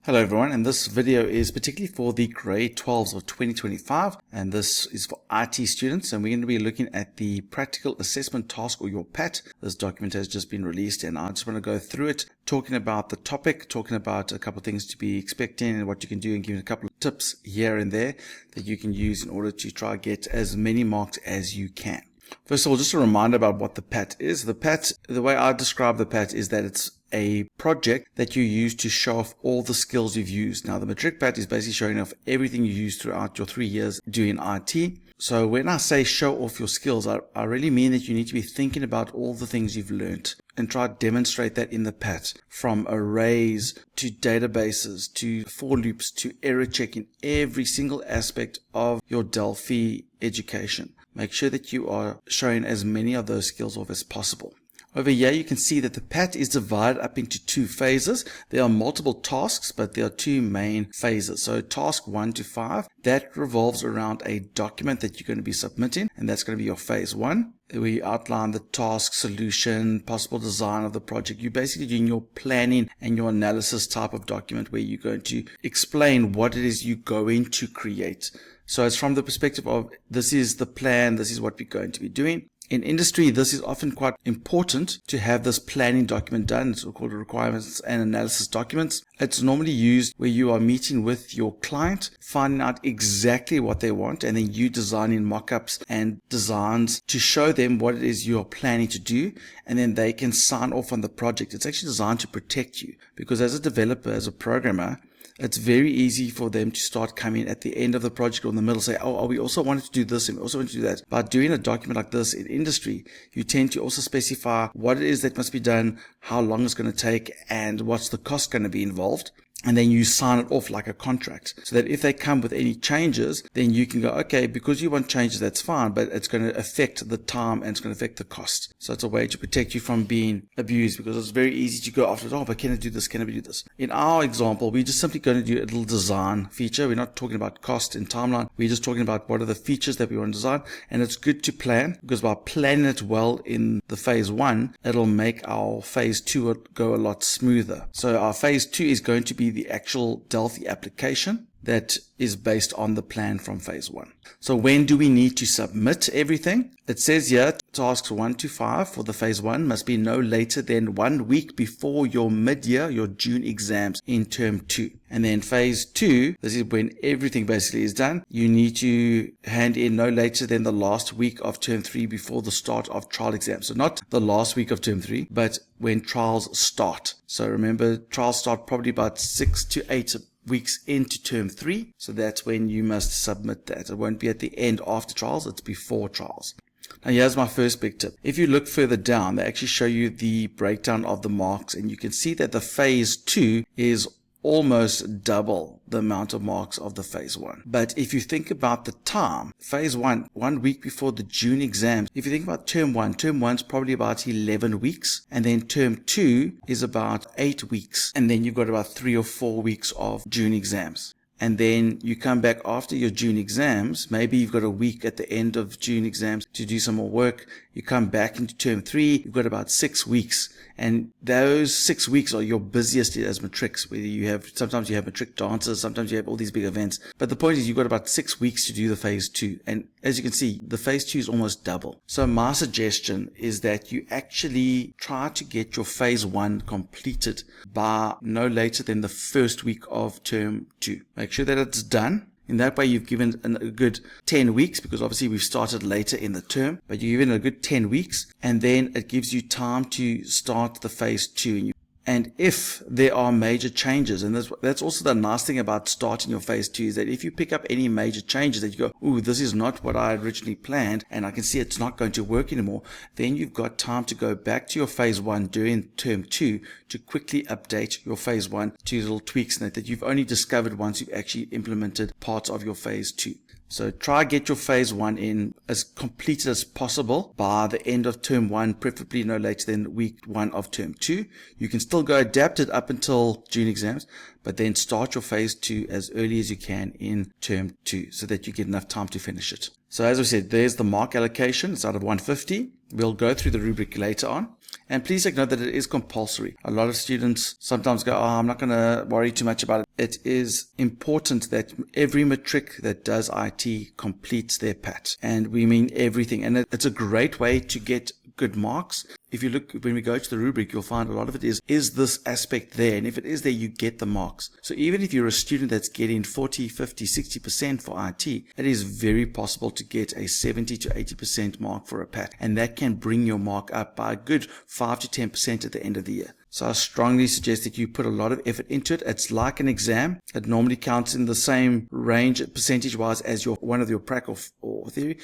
Hello everyone, and this video is particularly for the grade 12s of 2025, and this is for IT students, and we're going to be looking at the practical assessment task, or your PAT. This document has just been released and I just want to go through it, talking about the topic, talking about a couple of things to be expecting and what you can do, and giving a couple of tips here and there that you can use in order to try get as many marks as you can. First of all, just a reminder about what the PAT is. The PAT, the way I describe the PAT is that it's a project that you use to show off all the skills you've used. Now, the Matric PAT is basically showing off everything you used throughout your 3 years doing IT. So when I say show off your skills, I really mean that you need to be thinking about all the things you've learned and try to demonstrate that in the PAT, from arrays to databases to for loops to error checking, every single aspect of your Delphi education. Make sure that you are showing as many of those skills off as possible. Over here, you can see that the PAT is divided up into two phases. There are multiple tasks, but there are two main phases. So task 1 to 5, that revolves around a document that you're going to be submitting, and that's going to be your phase 1. We outline the task, solution, possible design of the project. You're basically doing your planning and your analysis type of document where you're going to explain what it is you're going to create. So it's from the perspective of, this is the plan, this is what we're going to be doing. In industry, this is often quite important to have this planning document done. It's called requirements and analysis documents. It's normally used where you are meeting with your client, finding out exactly what they want, and then you designing mock-ups and designs to show them what it is you're planning to do, and then they can sign off on the project. It's actually designed to protect you, because as a developer, as a programmer, it's very easy for them to start coming at the end of the project or in the middle, say, oh, we also wanted to do this and we also want to do that. By doing a document like this in industry, you tend to also specify what it is that must be done, how long it's going to take, and what's the cost going to be involved. And then you sign it off like a contract, so that if they come with any changes, then you can go, okay, because you want changes, that's fine, but it's going to affect the time and it's going to affect the cost. So it's a way to protect you from being abused, because it's very easy to go after, oh, but can I do this? Can I do this? In our example, we're just simply going to do a little design feature. We're not talking about cost and timeline. We're just talking about what are the features that we want to design. And it's good to plan, because by planning it well in the phase 1, it'll make our phase 2 go a lot smoother. So our phase 2 is going to be the actual Delphi application that is based on the plan from phase 1. So when do we need to submit everything? It says here, tasks 1 to 5 for the phase 1 must be no later than 1 week before your mid-year, your June exams in term 2. And then phase 2, this is when everything basically is done. You need to hand in no later than the last week of term 3 before the start of trial exams. So not the last week of term 3, but when trials start. So remember, trials start probably about 6 to 8 weeks into term 3. So that's when you must submit that. It won't be at the end after trials, it's before trials. Now here's my first big tip. If you look further down, they actually show you the breakdown of the marks, and you can see that the phase 2 is almost double the amount of marks of the phase 1. But if you think about the time, phase 1, 1 week before the June exams, if you think about term 1's probably about 11 weeks, and then term 2 is about 8 weeks, and then you've got about 3 or 4 weeks of June exams. And then you come back after your June exams, maybe you've got a week at the end of June exams to do some more work. You come back into term 3, you've got about 6 weeks. And those 6 weeks are your busiest as matrics, where you have, sometimes you have matric dances, sometimes you have all these big events. But the point is, you've got about 6 weeks to do the phase 2. And as you can see, the phase 2 is almost double. So my suggestion is that you actually try to get your phase 1 completed by no later than the first week of term 2. Make sure that it's done. In that way, you've given a good 10 weeks, because obviously we've started later in the term, but you've given a good 10 weeks, and then it gives you time to start the phase 2. And if there are major changes, and that's also the nice thing about starting your phase 2, is that if you pick up any major changes that you go, ooh, this is not what I originally planned, and I can see it's not going to work anymore, then you've got time to go back to your phase 1 during term 2 to quickly update your phase 1 to little tweaks in it that you've only discovered once you've actually implemented parts of your phase 2. So try get your phase 1 in as completed as possible by the end of term 1, preferably no later than week 1 of term 2. You can still go adapt it up until June exams, but then start your phase 2 as early as you can in term 2 so that you get enough time to finish it. So as I said, there's the mark allocation. It's out of 150. We'll go through the rubric later on. And please take note that it is compulsory. A lot of students sometimes go, I'm not going to worry too much about it. It is important that every matric that does IT completes their PAT. And we mean everything. And it's a great way to get good marks. If you look, when we go to the rubric, you'll find a lot of it is this aspect there? And if it is there, you get the marks. So even if you're a student that's getting 40, 50, 60% for IT, it is very possible to get a 70 to 80% mark for a PAT. And that can bring your mark up by a good 5 to 10% at the end of the year. So I strongly suggest that you put a lot of effort into it. It's like an exam. It normally counts in the same range percentage-wise as one of your prac or theory.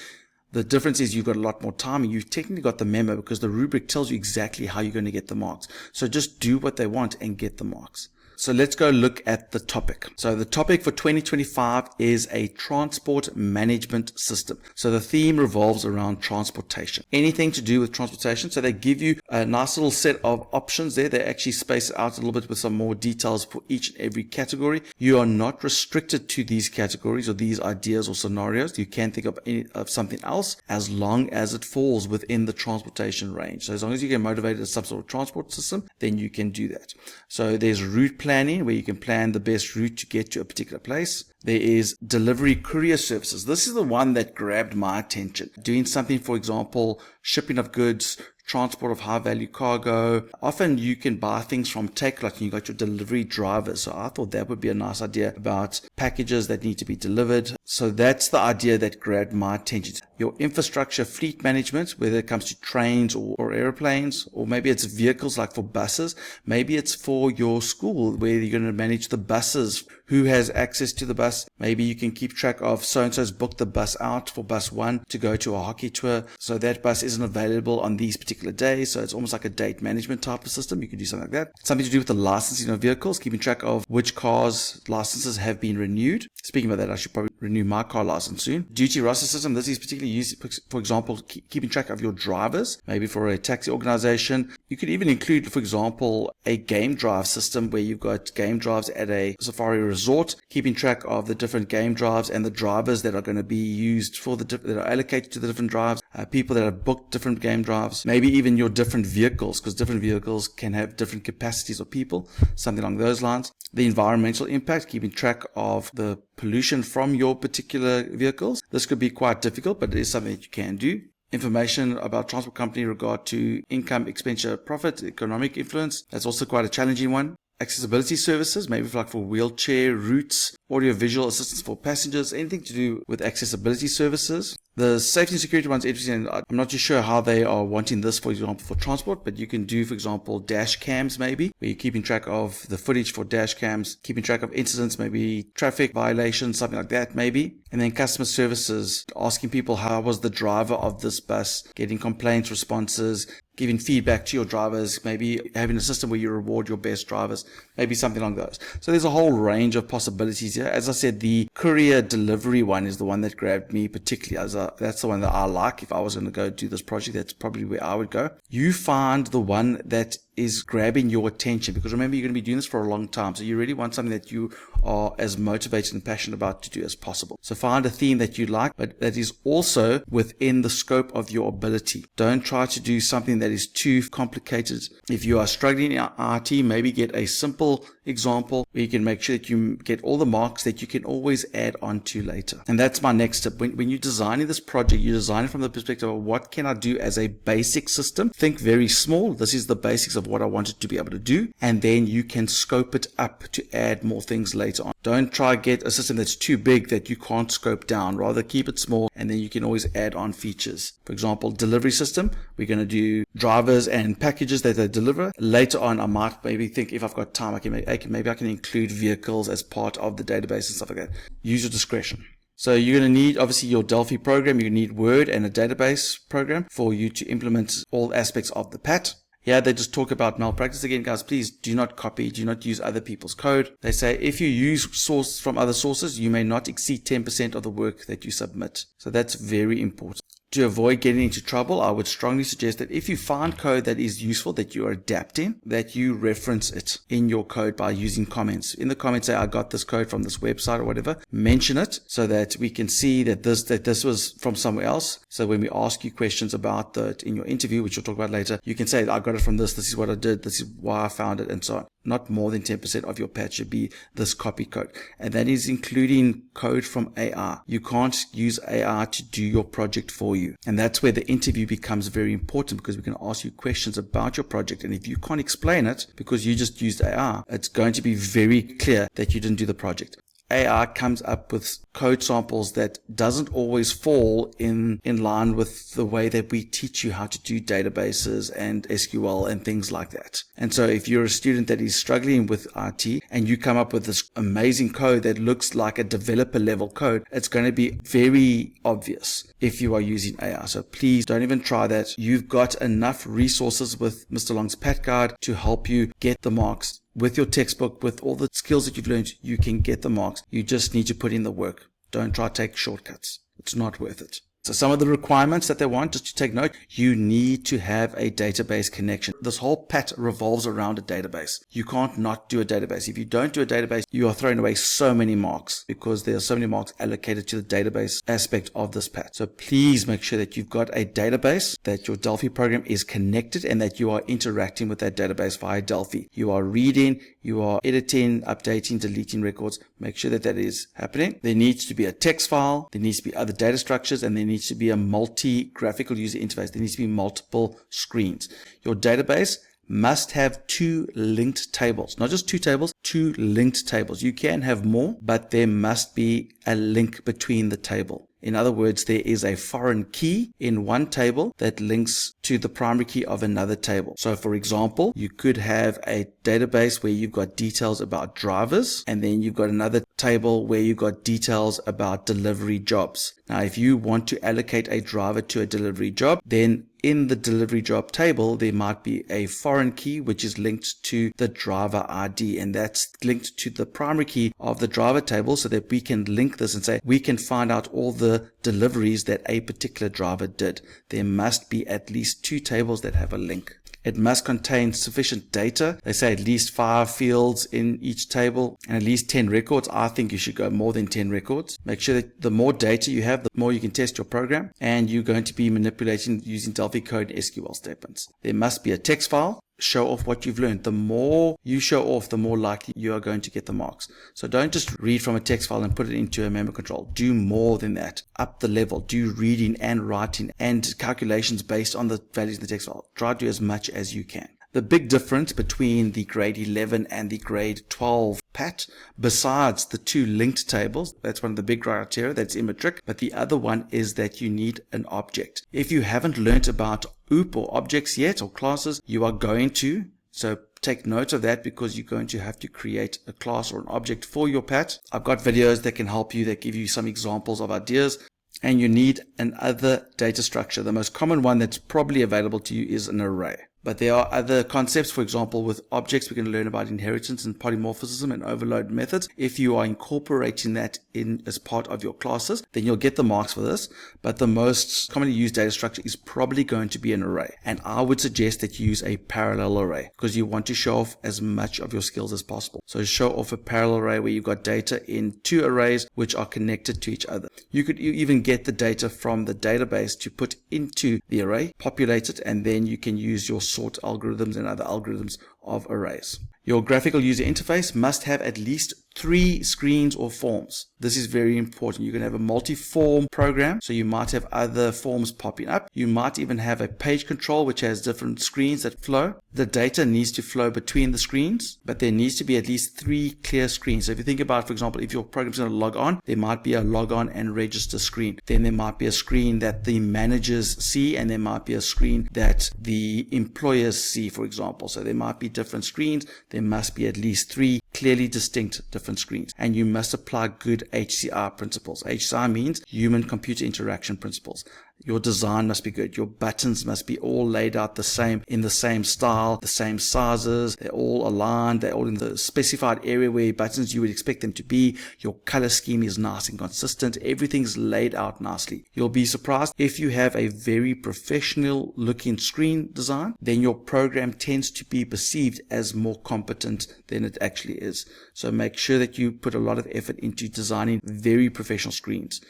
The difference is you've got a lot more time and you've technically got the memo because the rubric tells you exactly how you're going to get the marks. So just do what they want and get the marks. So let's go look at the topic. So the topic for 2025 is a transport management system. So the theme revolves around transportation. Anything to do with transportation. So they give you a nice little set of options there. They actually space it out a little bit with some more details for each and every category. You are not restricted to these categories or these ideas or scenarios. You can think of something else as long as it falls within the transportation range. So as long as you get motivated as some sort of transport system, then you can do that. So there's route planning, where you can plan the best route to get to a particular place. There is delivery courier services. This is the one that grabbed my attention. Doing something, for example, shipping of goods, transport of high value cargo. Often you can buy things from Takealot and you got your delivery drivers. So I thought that would be a nice idea about packages that need to be delivered. So that's the idea that grabbed my attention. Your infrastructure fleet management, whether it comes to trains or airplanes, or maybe it's vehicles like for buses. Maybe it's for your school where you're going to manage the buses. Who has access to the bus? Maybe you can keep track of so-and-so's booked the bus out for bus 1 to go to a hockey tour. So that bus isn't available on these particular days. So it's almost like a date management type of system. You can do something like that. Something to do with the licensing of vehicles, keeping track of which cars licenses have been renewed. Speaking about that, I should probably renew my car license soon. Duty roster system. This is particularly used, for example, keeping track of your drivers, maybe for a taxi organization. You could even include, for example, a game drive system where you've got game drives at a safari resort, keeping track of the different game drives and the drivers that are going to be used for that are allocated to the different drives, people that have booked different game drives, maybe even your different vehicles, because different vehicles can have different capacities of people, something along those lines. The environmental impact, keeping track of the pollution from your particular vehicles. This could be quite difficult, but it is something that you can do. Information about transport company in regard to income, expenditure, profit, economic influence. That's also quite a challenging one. Accessibility services, maybe like for wheelchair routes, audio-visual assistance for passengers, anything to do with accessibility services. The safety and security one's interesting. I'm not too sure how they are wanting this, for example, for transport, but you can do, for example, dash cams maybe, where you're keeping track of the footage for dash cams, keeping track of incidents, maybe traffic violations, something like that maybe. And then customer services, asking people how was the driver of this bus, getting complaints, responses, giving feedback to your drivers, maybe having a system where you reward your best drivers, maybe something along those. So there's a whole range of possibilities here. As I said, the courier delivery one is the one that grabbed me particularly. That's the one that I like. If I was going to go do this project, that's probably where I would go. You find the one that is grabbing your attention, because remember, you're going to be doing this for a long time. So you really want something that you are as motivated and passionate about to do as possible. So find a theme that you like, but that is also within the scope of your ability. Don't try to do something that is too complicated. If you are struggling in IT, maybe get a simple example where you can make sure that you get all the marks that you can always add on to later. And that's my next tip. When you're designing this project, you design it from the perspective of what can I do as a basic system. Think very small. This is the basics of what I wanted to be able to do. And then you can scope it up to add more things later on. Don't try to get a system that's too big that you can't scope down. Rather keep it small, and then you can always add on features. For example, delivery system. We're going to do drivers and packages that they deliver. Later on, I might maybe think if I've got time, maybe I can include vehicles as part of the database and stuff like that. Use your discretion. So you're going to need, obviously, your Delphi program. You're going to need Word and a database program for you to implement all aspects of the PAT. Here they just talk about malpractice again, guys. Please do not copy, do not use other people's code. They say if you use source from other sources, you may not exceed 10% of the work that you submit. So that's very important. To avoid getting into trouble, I would strongly suggest that if you find code that is useful, that you are adapting, that you reference it in your code by using comments. In the comments, say, I got this code from this website or whatever. Mention it so that we can see that this was from somewhere else. So when we ask you questions about that in your interview, which we'll talk about later, you can say, I got it from this is what I did, this is why I found it, and so on. Not more than 10% of your patch should be this copy code. And that is including code from AI. You can't use AI to do your project for you. And that's where the interview becomes very important, because we can ask you questions about your project. And if you can't explain it because you just used AI, it's going to be very clear that you didn't do the project. AI comes up with code samples that doesn't always fall in line with the way that we teach you how to do databases and SQL and things like that. And so if you're a student that is struggling with IT and you come up with this amazing code that looks like a developer level code, it's going to be very obvious if you are using AI. So please don't even try that. You've got enough resources with Mr. Long's Pat Guide to help you get the marks. With your textbook, with all the skills that you've learned, you can get the marks. You just need to put in the work. Don't try to take shortcuts. It's not worth it. So some of the requirements that they want, just to take note, you need to have a database connection. This whole PAT revolves around a database. You can't not do a database. If you don't do a database, you are throwing away so many marks because there are so many marks allocated to the database aspect of this PAT. So please make sure that you've got a database, that your Delphi program is connected, and that you are interacting with that database via Delphi. You are reading, you are editing, updating, deleting records. Make sure that that is happening. There needs to be a text file. There needs to be other data structures, and there needs to be a multi-graphical user interface. There needs to be multiple screens. Your database must have 2 linked tables, not just 2 tables, 2 linked tables. You can have more, but there must be a link between the table. In other words, there is a foreign key in one table that links to the primary key of another table. So for example, you could have a database where you've got details about drivers, and then you've got another table where you've got details about delivery jobs. Now, if you want to allocate a driver to a delivery job, then in the delivery job table, there might be a foreign key which is linked to the driver ID, and that's linked to the primary key of the driver table, so that we can link this and say we can find out all the deliveries that a particular driver did. There must be at least 2 tables that have a link. It must contain sufficient data. They say at least 5 fields in each table and at least 10 records. I think you should go more than 10 records. Make sure that the more data you have, the more you can test your program, and you're going to be manipulating using Delphi code and SQL statements. There must be a text file. Show off what you've learned. The more you show off, the more likely you are going to get the marks. So don't just read from a text file and put it into a member control. Do more than that. Up the level. Do reading and writing and calculations based on the values in the text file. Try to do as much as you can. The big difference between the grade 11 and the grade 12 PAT, besides the 2 linked tables, that's one of the big criteria, that's immatric, but the other one is that you need an object. If you haven't learnt about OOP or objects yet, or classes, you are going to. So take note of that, because you're going to have to create a class or an object for your PAT. I've got videos that can help you, that give you some examples of ideas. And you need another data structure. The most common one that's probably available to you is an array. But there are other concepts. For example, with objects, we can learn about inheritance and polymorphism and overload methods. If you are incorporating that in as part of your classes, then you'll get the marks for this. But the most commonly used data structure is probably going to be an array. And I would suggest that you use a parallel array, because you want to show off as much of your skills as possible. So show off a parallel array where you've got data in 2 arrays which are connected to each other. You could even get the data from the database to put into the array, populate it, and then you can use your sort algorithms and other algorithms of arrays. Your graphical user interface must have at least 3 screens or forms. This is very important. You can have a multi-form program, so you might have other forms popping up. You might even have a page control which has different screens that flow. The data needs to flow between the screens, but there needs to be at least 3 clear screens. So if you think about, for example, if your program is going to log on, there might be a log on and register screen. Then there might be a screen that the managers see, and there might be a screen that the employers see, for example. So there might be different screens. There must be at least 3 clearly distinct different screens, and you must apply good HCI principles. HCI means human computer interaction principles. Your design must be good. Your buttons must be all laid out the same, in the same style, the same sizes. They're all aligned. They're all in the specified area where buttons you would expect them to be. Your color scheme is nice and consistent. Everything's laid out nicely. You'll be surprised if you have a very professional looking screen design, then your program tends to be perceived as more competent than it actually is. So make sure that you put a lot of effort into designing very professional screens.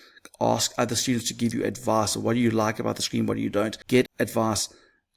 Ask other students to give you advice. What do you like about the screen? What do you don't? Get advice.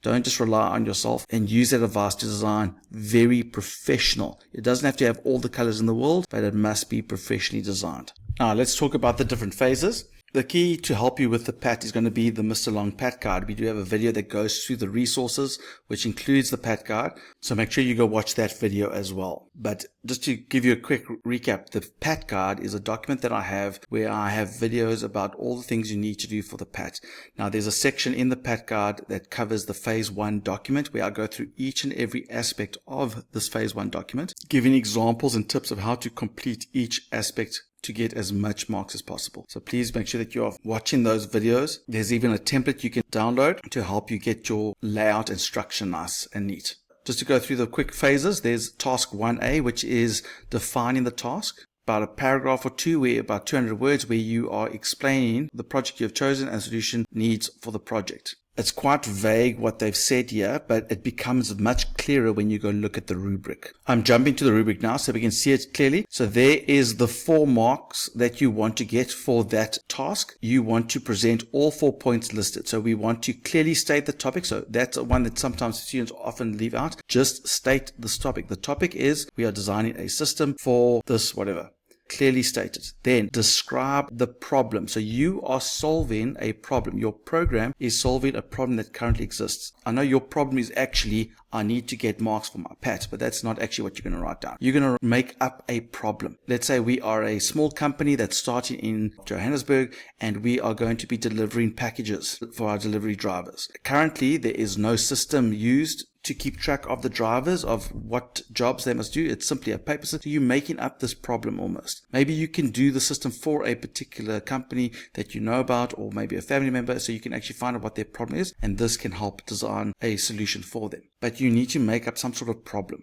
Don't just rely on yourself, and use that advice to design very professional. It doesn't have to have all the colors in the world, but it must be professionally designed. Now let's talk about the different phases. The key to help you with the PAT is going to be the Mr. Long PAT Guide. We do have a video that goes through the resources, which includes the PAT Guide. So make sure you go watch that video as well. But just to give you a quick recap, the PAT Guide is a document that I have where I have videos about all the things you need to do for the PAT. Now there's a section in the PAT Guide that covers the phase 1 document, where I go through each and every aspect of this phase 1 document, giving examples and tips of how to complete each aspect to get as much marks as possible. So please make sure that you are watching those videos. There's even a template you can download to help you get your layout and structure nice and neat. Just to go through the quick phases, there's task 1A, which is defining the task. About a paragraph or two, where about 200 words, where you are explaining the project you have chosen and solution needs for the project. It's quite vague what they've said here, but it becomes much clearer when you go look at the rubric. I'm jumping to the rubric now so we can see it clearly. So there is the 4 marks that you want to get for that task. You want to present all 4 points listed. So we want to clearly state the topic. So that's one that sometimes students often leave out. Just state this topic. The topic is, we are designing a system for this whatever. Clearly stated. Then describe the problem. So you are solving a problem. Your program is solving a problem that currently exists. I know your problem is actually, I need to get marks for my PAT, but that's not actually what you're going to write down. You're going to make up a problem. Let's say we are a small company that's starting in Johannesburg, and we are going to be delivering packages for our delivery drivers. Currently, there is no system used to keep track of the drivers, of what jobs they must do. It's simply a paper system. So you're making up this problem almost. Maybe you can do the system for a particular company that you know about, or maybe a family member, so you can actually find out what their problem is, and this can help design a solution for them. But you need to make up some sort of problem.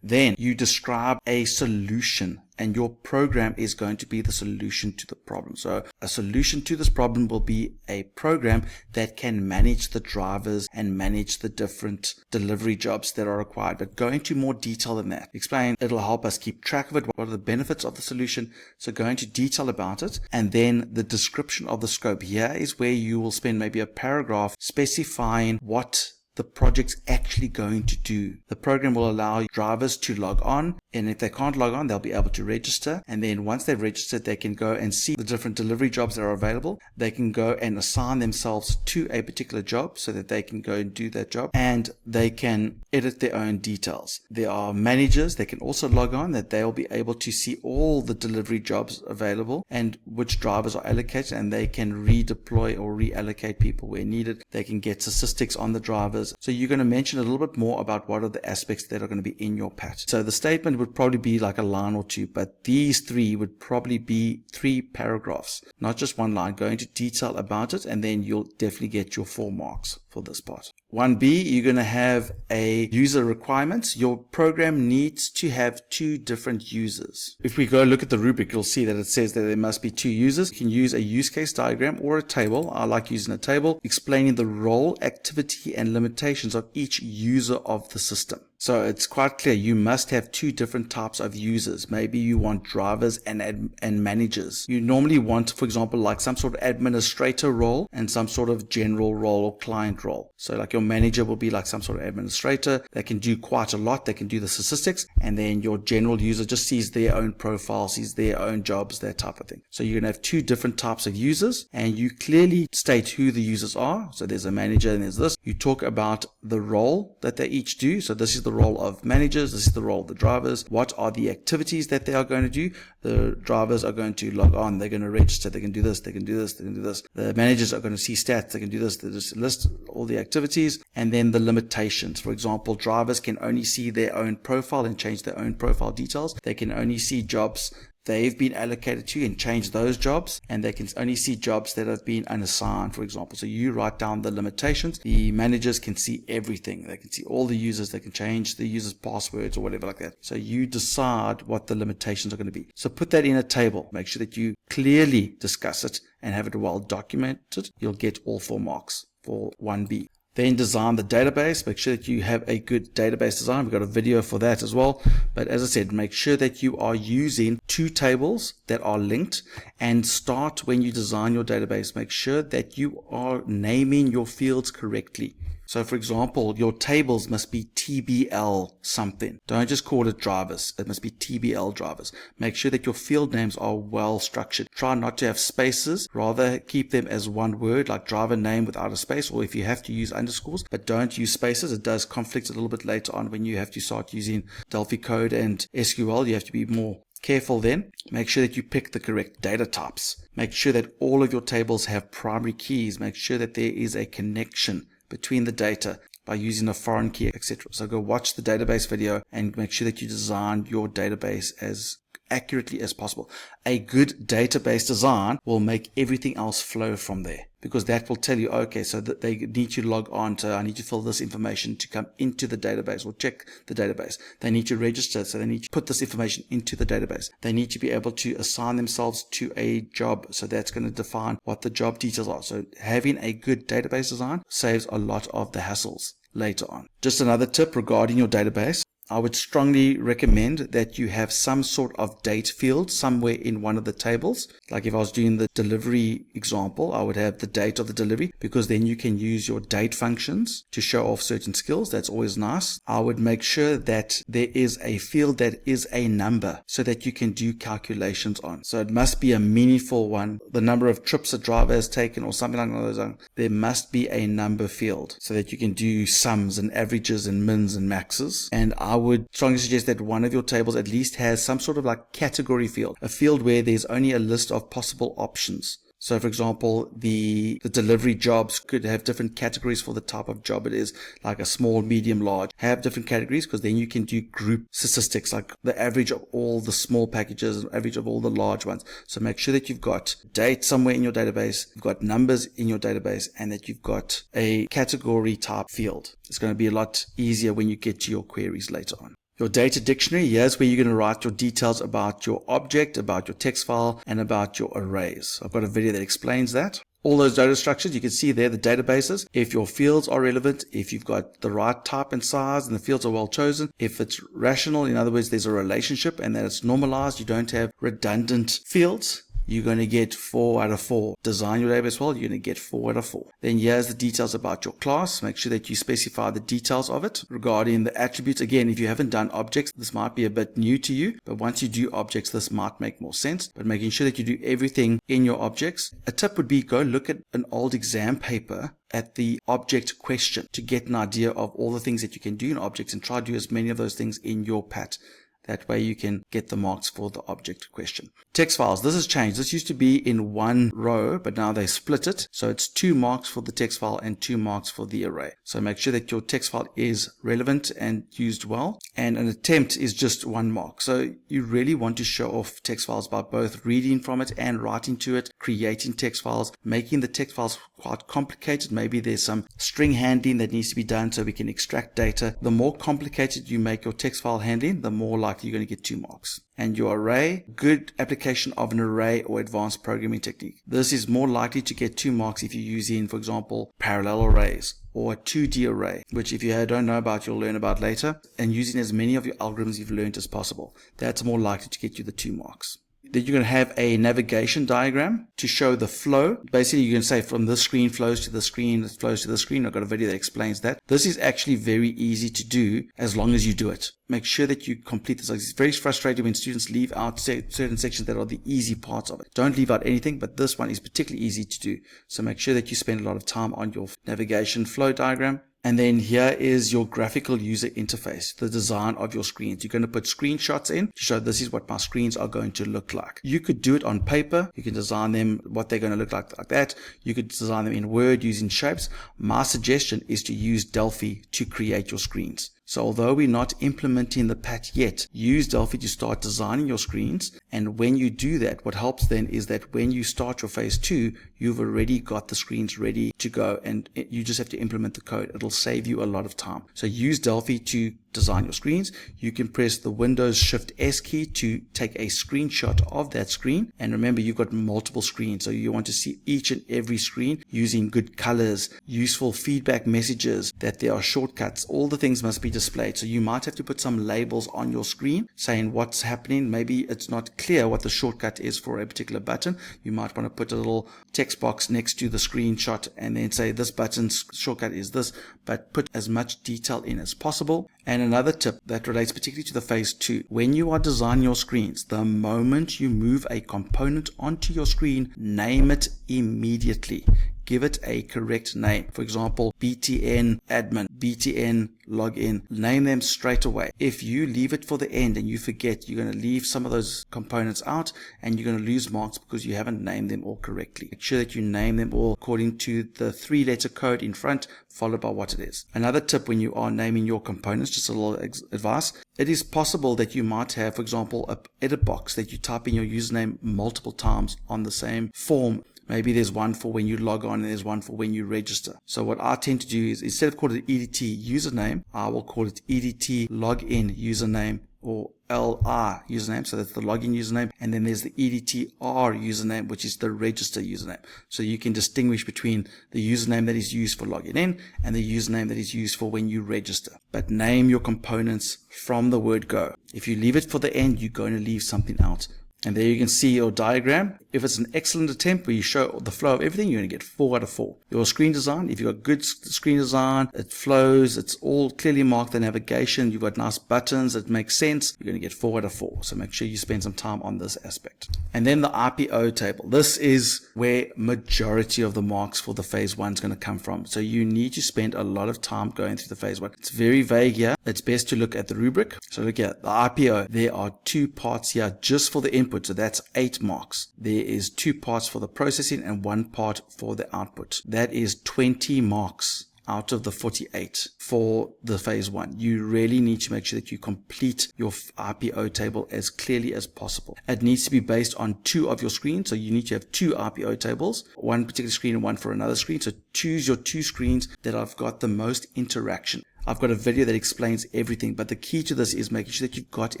Then you describe a solution, and your program is going to be the solution to the problem. So a solution to this problem will be a program that can manage the drivers and manage the different delivery jobs that are required. But go into more detail than that. Explain, it'll help us keep track of it. What are the benefits of the solution? So go into detail about it. And then the description of the scope. Here is where you will spend maybe a paragraph specifying what the project's actually going to do. The program will allow drivers to log on, and if they can't log on, they'll be able to register. And then once they've registered, they can go and see the different delivery jobs that are available. They can go and assign themselves to a particular job so that they can go and do that job, and they can edit their own details. There are managers that can also log on, that they'll be able to see all the delivery jobs available and which drivers are allocated, and they can redeploy or reallocate people where needed. They can get statistics on the drivers. So you're going to mention a little bit more about what are the aspects that are going to be in your PAT. So the statement would probably be like a line or two, but these 3 would probably be 3 paragraphs, not just 1 line. Go into detail about it, and then you'll definitely get your 4 marks for this part. 1B, you're going to have a user requirements. Your program needs to have 2 different users. If we go look at the rubric, you'll see that it says that there must be 2 users. You can use a use case diagram or a table. I like using a table explaining the role, activity, and limitations of each user of the system. So it's quite clear you must have 2 different types of users. Maybe you want drivers and managers. You normally want, for example, like some sort of administrator role and some sort of general role or client role. So like your manager will be like some sort of administrator. They can do quite a lot. They can do the statistics, and then your general user just sees their own profile, sees their own jobs, that type of thing. So you're going to have 2 different types of users, and you clearly state who the users are. So there's a manager and there's this. You talk about the role that they each do. So this is the role of managers, this is the role of the drivers. What are the activities that they are going to do? The drivers are going to log on, they're going to register, they can do this, they can do this, they can do this. The managers are going to see stats, they can do this, they just list all the activities. And then the limitations. For example, drivers can only see their own profile and change their own profile details. They can only see jobs they've been allocated to you and change those jobs, and they can only see jobs that have been unassigned, for example. So you write down the limitations. The managers can see everything. They can see all the users. They can change the users' passwords or whatever like that. So you decide what the limitations are going to be. So put that in a table. Make sure that you clearly discuss it and have it well documented. You'll get all 4 marks for 1B. Then design the database. Make sure that you have a good database design. We've got a video for that as well. But as I said, make sure that you are using 2 tables that are linked, and start when you design your database. Make sure that you are naming your fields correctly. So for example, your tables must be TBL something. Don't just call it drivers. It must be TBL drivers. Make sure that your field names are well structured. Try not to have spaces. Rather keep them as one word, like driver name without a space, or if you have to use underscores, but don't use spaces. It does conflict a little bit later on when you have to start using Delphi code and SQL. You have to be more careful then. Make sure that you pick the correct data types. Make sure that all of your tables have primary keys. Make sure that there is a connection between the data by using a foreign key, etc. So go watch the database video and make sure that you design your database as accurately as possible. A good database design will make everything else flow from there, because that will tell you, okay, so that they need to log on to, I need to fill this information to come into the database or check the database. They need to register, so they need to put this information into the database. They need to be able to assign themselves to a job, so that's going to define what the job details are. So having a good database design saves a lot of the hassles later on. Just another tip regarding your database. I would strongly recommend that you have some sort of date field somewhere in one of the tables. Like if I was doing the delivery example, I would have the date of the delivery, because then you can use your date functions to show off certain skills. That's always nice. I would make sure that there is a field that is a number so that you can do calculations on. So it must be a meaningful one. The number of trips a driver has taken or something like that. There must be a number field so that you can do sums and averages and mins and maxes. And I would strongly suggest that one of your tables at least has some sort of like category field, a field where there's only a list of possible options. So for example, the delivery jobs could have different categories for the type of job it is, like a small, medium, large. Have different categories, because then you can do group statistics, like the average of all the small packages and average of all the large ones. So make sure that you've got date somewhere in your database, you've got numbers in your database, and that you've got a category type field. It's going to be a lot easier when you get to your queries later on. Your data dictionary, here's where you're going to write your details about your object, about your text file, and about your arrays. I've got a video that explains that. All those data structures, you can see there the databases, if your fields are relevant, if you've got the right type and size and the fields are well chosen, if it's rational, in other words, there's a relationship and that it's normalized, you don't have redundant fields, you're going to get 4 out of 4. Design your database well, you're going to get 4 out of 4. Then here's the details about your class. Make sure that you specify the details of it. Regarding the attributes, again, if you haven't done objects, this might be a bit new to you, but once you do objects, this might make more sense. But making sure that you do everything in your objects. A tip would be go look at an old exam paper at the object question to get an idea of all the things that you can do in objects, and try to do as many of those things in your PAT. That way you can get the marks for the object question. Text files. This has changed. This used to be in one row, but now they split it. So it's 2 marks for the text file and 2 marks for the array. So make sure that your text file is relevant and used well. And an attempt is just 1 mark. So you really want to show off text files by both reading from it and writing to it, creating text files, making the text files quite complicated. Maybe there's some string handling that needs to be done so we can extract data. The more complicated you make your text file handling, the more likely you're going to get 2 marks. And your array, good application of an array or advanced programming technique. This is more likely to get 2 marks if you're using, for example, parallel arrays or a 2D array, which if you don't know about, you'll learn about later, and using as many of your algorithms you've learned as possible. That's more likely to get you the 2 marks. Then you're going to have a navigation diagram to show the flow. Basically, you can say from this screen flows to the screen, it flows to the screen. I've got a video that explains that. This is actually very easy to do as long as you do it. Make sure that you complete this. It's very frustrating when students leave out certain sections that are the easy parts of it. Don't leave out anything, but this one is particularly easy to do. So make sure that you spend a lot of time on your navigation flow diagram. And then here is your graphical user interface, the design of your screens. You're going to put screenshots in to show this is what my screens are going to look like. You could do it on paper. You can design them what they're going to look like that. You could design them in Word using shapes. My suggestion is to use Delphi to create your screens. So although we're not implementing the PAT yet, use Delphi to start designing your screens. And when you do that, what helps then is that when you start your phase 2, you've already got the screens ready to go, and you just have to implement the code. It'll save you a lot of time. So use Delphi to design your screens. You can press the Windows Shift S key to take a screenshot of that screen. And remember, you've got multiple screens, so you want to see each and every screen using good colors, useful feedback messages, that there are shortcuts. All the things must be displayed. So you might have to put some labels on your screen saying what's happening. Maybe it's not clear what the shortcut is for a particular button. You might want to put a little text box next to the screenshot and then say this button's shortcut is this, but put as much detail in as possible. And another tip that relates particularly to the phase 2, when you are designing your screens, the moment you move a component onto your screen, name it immediately. Give it a correct name. For example, BTN admin, BTN login. Name them straight away. If you leave it for the end and you forget, you're going to leave some of those components out and you're going to lose marks because you haven't named them all correctly. Make sure that you name them all according to the 3-letter code in front, followed by what it is. Another tip when you are naming your components, just a little advice, it is possible that you might have, for example, an edit box that you type in your username multiple times on the same form. Maybe there's one for when you log on and there's one for when you register. So what I tend to do is, instead of calling it EDT username, I will call it EDT login username, or LR username. So that's the login username. And then there's the EDTR username, which is the register username. So you can distinguish between the username that is used for logging in and the username that is used for when you register. But name your components from the word go. If you leave it for the end, you're going to leave something out. And there you can see your diagram. If it's an excellent attempt where you show the flow of everything, you're going to get 4 out of 4. Your screen design, if you've got good screen design, it flows, it's all clearly marked, the navigation, you've got nice buttons, it makes sense, you're going to get 4 out of 4. So make sure you spend some time on this aspect. And then the IPO table. This is where majority of the marks for the phase 1 is going to come from. So you need to spend a lot of time going through the phase 1. It's very vague here. It's best to look at the rubric. So look at the IPO. There are 2 parts here just for the input. So that's 8 marks. There is 2 parts for the processing and 1 part for the output. That is 20 marks out of the 48 for the phase 1. You really need to make sure that you complete your IPO table as clearly as possible. It needs to be based on 2 of your screens. So you need to have 2 IPO tables, one particular screen and one for another screen. So choose your 2 screens that have got the most interaction. I've got a video that explains everything, but the key to this is making sure that you've got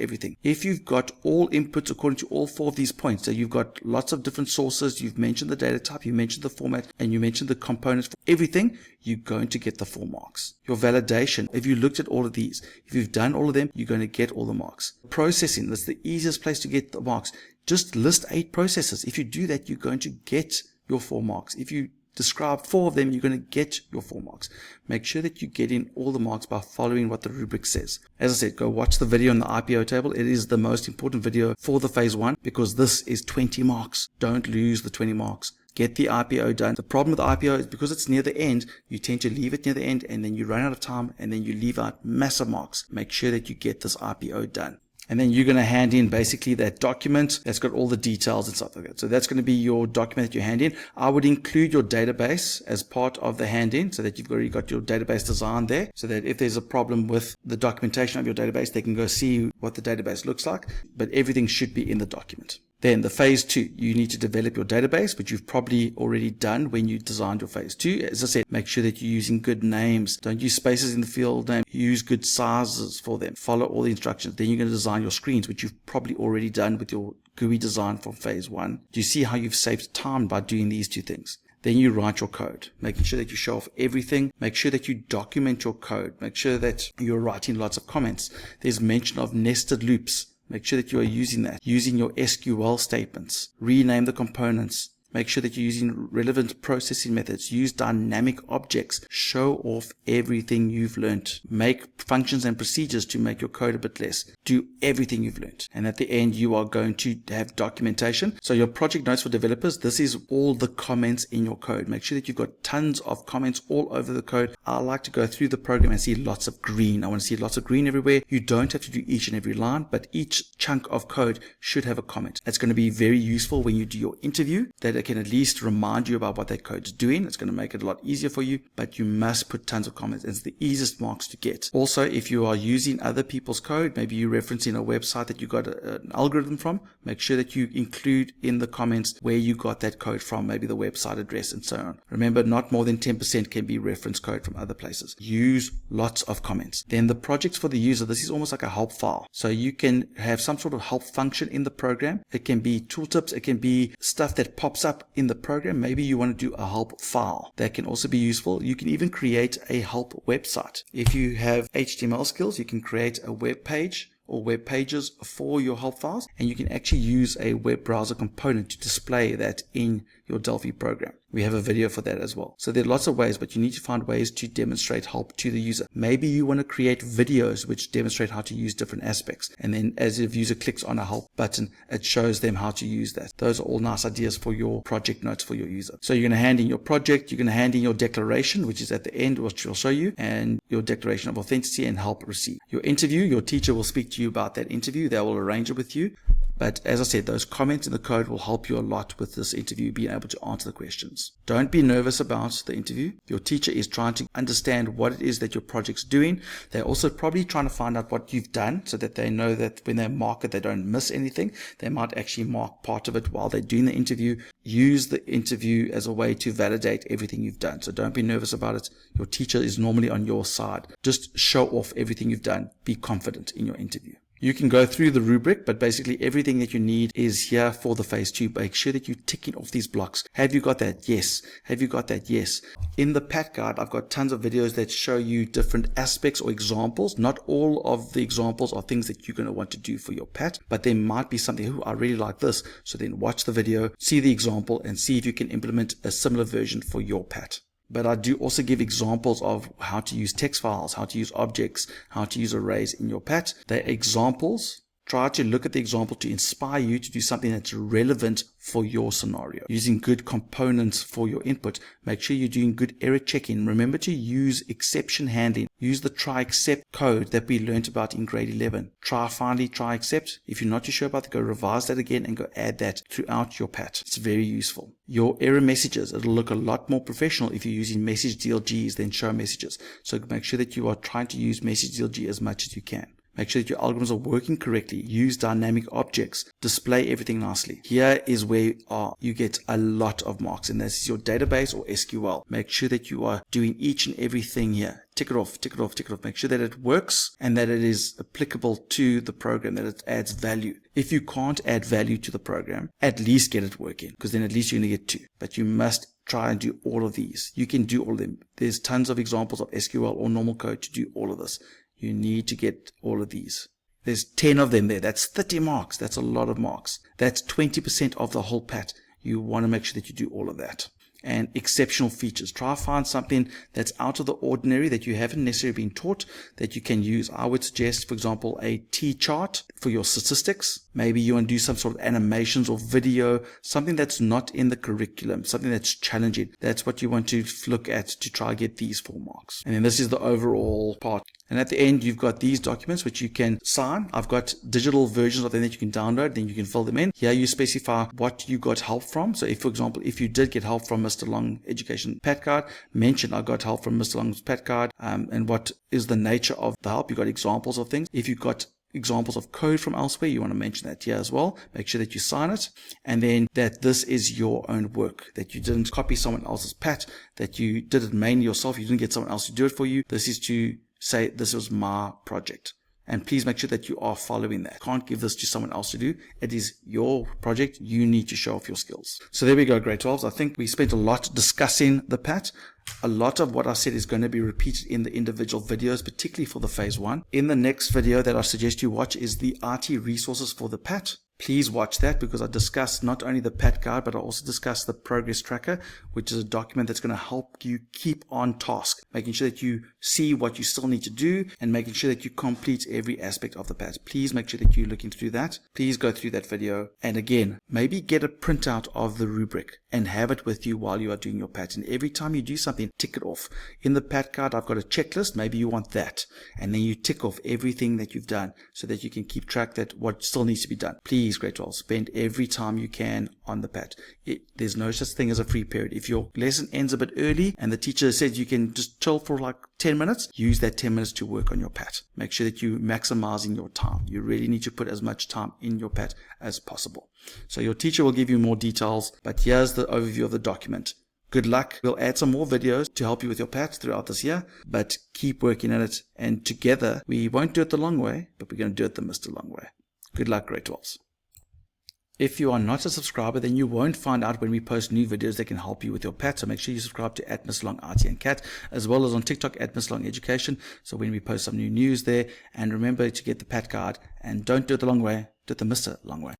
everything. If you've got all inputs according to all 4 of these points, so you've got lots of different sources, you've mentioned the data type, you mentioned the format, and you mentioned the components for everything, you're going to get the 4 marks. Your validation, if you looked at all of these, if you've done all of them, you're going to get all the marks. Processing, that's the easiest place to get the marks. Just list 8 processes. If you do that, you're going to get your 4 marks. If you describe 4 of them, you're going to get your 4 marks. Make sure that you get in all the marks by following what the rubric says. As I said, go watch the video on the IPO table. It is the most important video for the phase 1 because this is 20 marks. Don't lose the 20 marks. Get the IPO done. The problem with the IPO is because it's near the end, you tend to leave it near the end and then you run out of time and then you leave out massive marks. Make sure that you get this IPO done. And then you're going to hand in basically that document that's got all the details and stuff like that. So that's going to be your document that you hand in. I would include your database as part of the hand in so that you've already got your database design there so that if there's a problem with the documentation of your database, they can go see what the database looks like. But everything should be in the document. Then the phase 2, you need to develop your database, which you've probably already done when you designed your phase 2. As I said, make sure that you're using good names. Don't use spaces in the field name. Use good sizes for them. Follow all the instructions. Then you're going to design your screens, which you've probably already done with your GUI design for phase 1. Do you see how you've saved time by doing these 2 things? Then you write your code, making sure that you show off everything. Make sure that you document your code. Make sure that you're writing lots of comments. There's mention of nested loops. Make sure that you are using that, using your SQL statements, rename the components, make sure that you're using relevant processing methods, use dynamic objects, show off everything you've learned, make functions and procedures to make your code a bit less, do everything you've learned. And at the end, you are going to have documentation. So your project notes for developers, this is all the comments in your code. Make sure that you've got tons of comments all over the code. I like to go through the program and see lots of green. I want to see lots of green everywhere. You don't have to do each and every line, but each chunk of code should have a comment. It's going to be very useful when you do your interview that can at least remind you about what that code is doing. It's going to make it a lot easier for you, but you must put tons of comments. It's the easiest marks to get. Also, if you are using other people's code, maybe you're referencing a website that you got an algorithm from, make sure that you include in the comments where you got that code from, maybe the website address and so on. Remember, not more than 10% can be reference code from other places. Use lots of comments. Then the projects for the user, this is almost like a help file. So you can have some sort of help function in the program. It can be tooltips. It can be stuff that pops up in the program. Maybe you want to do a help file. That can also be useful. You can even create a help website. If you have HTML skills, you can create a web page or web pages for your help files, and you can actually use a web browser component to display that in your Delphi program. We have a video for that as well. So there are lots of ways, but you need to find ways to demonstrate help to the user. Maybe you want to create videos which demonstrate how to use different aspects. And then as the user clicks on a help button, it shows them how to use that. Those are all nice ideas for your project notes for your user. So you're going to hand in your project, you're going to hand in your declaration, which is at the end, which will show you, and your declaration of authenticity and help received. Your interview, your teacher will speak to you about that interview. They will arrange it with you. But as I said, those comments in the code will help you a lot with this interview, being able to answer the questions. Don't be nervous about the interview. Your teacher is trying to understand what it is that your project's doing. They're also probably trying to find out what you've done so that they know that when they mark it, they don't miss anything. They might actually mark part of it while they're doing the interview. Use the interview as a way to validate everything you've done. So don't be nervous about it. Your teacher is normally on your side. Just show off everything you've done. Be confident in your interview. You can go through the rubric, but basically everything that you need is here for the phase 2. Make sure that you're ticking off these blocks. Have you got that? Yes. Have you got that? Yes. In the PAT guide, I've got tons of videos that show you different aspects or examples. Not all of the examples are things that you're going to want to do for your PAT, but there might be something, I really like this. So then watch the video, see the example, and see if you can implement a similar version for your PAT. But I do also give examples of how to use text files, how to use objects, how to use arrays in your PAT. They're examples. Try to look at the example to inspire you to do something that's relevant for your scenario. Using good components for your input. Make sure you're doing good error checking. Remember to use exception handling. Use the try except code that we learned about in grade 11. Try except. If you're not too sure about it, go revise that again and go add that throughout your PAT. It's very useful. Your error messages. It'll look a lot more professional if you're using message DLGs than show messages. So make sure that you are trying to use message DLG as much as you can. Make sure that your algorithms are working correctly. Use dynamic objects. Display everything nicely. Here is where you get a lot of marks, and this is your database or SQL. Make sure that you are doing each and everything here. Tick it off, tick it off, tick it off. Make sure that it works and that it is applicable to the program, that it adds value. If you can't add value to the program, at least get it working, because then at least you're going to get 2. But you must try and do all of these. You can do all of them. There's tons of examples of SQL or normal code to do all of this. You need to get all of these. There's 10 of them there. That's 30 marks. That's a lot of marks. That's 20% of the whole PAT. You want to make sure that you do all of that. And exceptional features. Try to find something that's out of the ordinary that you haven't necessarily been taught that you can use. I would suggest, for example, a T-chart for your statistics. Maybe you want to do some sort of animations or video, something that's not in the curriculum, something that's challenging. That's what you want to look at to try and get these 4 marks. And then this is the overall part. And at the end, you've got these documents which you can sign. I've got digital versions of them that you can download. Then you can fill them in. Here you specify what you got help from. So if, for example, if you did get help from Mr. Long Education PAT Guide, mention I got help from Mr. Long's PAT Guide, and what is the nature of the help. You got examples of things. If you got examples of code from elsewhere, you want to mention that here as well. Make sure that you sign it, and then that this is your own work, that you didn't copy someone else's PAT, that you did it mainly yourself. You didn't get someone else to do it for you. This is to say this was my project. And please make sure that you are following that. Can't give this to someone else to do. It is your project. You need to show off your skills. So there we go, grade 12s. I think we spent a lot discussing the PAT. A lot of what I said is going to be repeated in the individual videos, particularly for the phase 1. In the next video that I suggest you watch is the IT resources for the PAT. Please watch that, because I discussed not only the PAT guide, but I also discussed the progress tracker, which is a document that's going to help you keep on task, making sure that you see what you still need to do and making sure that you complete every aspect of the PAT. Please make sure that you're looking to do that. Please go through that video. And again, maybe get a printout of the rubric and have it with you while you are doing your PAT. And every time you do something, tick it off. In the PAT guide, I've got a checklist. Maybe you want that. And then you tick off everything that you've done so that you can keep track that what still needs to be done. Please please, grade 12, spend every time you can on the PAT. There's no such thing as a free period. If your lesson ends a bit early and the teacher says you can just chill for like 10 minutes, use that 10 minutes to work on your PAT. Make sure that you're maximizing your time. You really need to put as much time in your PAT as possible. So your teacher will give you more details, but here's the overview of the document. Good luck. We'll add some more videos to help you with your PAT throughout this year, but keep working at it. And together, we won't do it the long way, but we're going to do it the Mr. Long way. Good luck, grade 12s. If you are not a subscriber, then you won't find out when we post new videos that can help you with your PAT. So make sure you subscribe to @MrLong IT and CAT, as well as on TikTok @MrLong Education. So when we post some new news there, and remember to get the PAT card, and don't do it the long way, do it the Mr. Long way.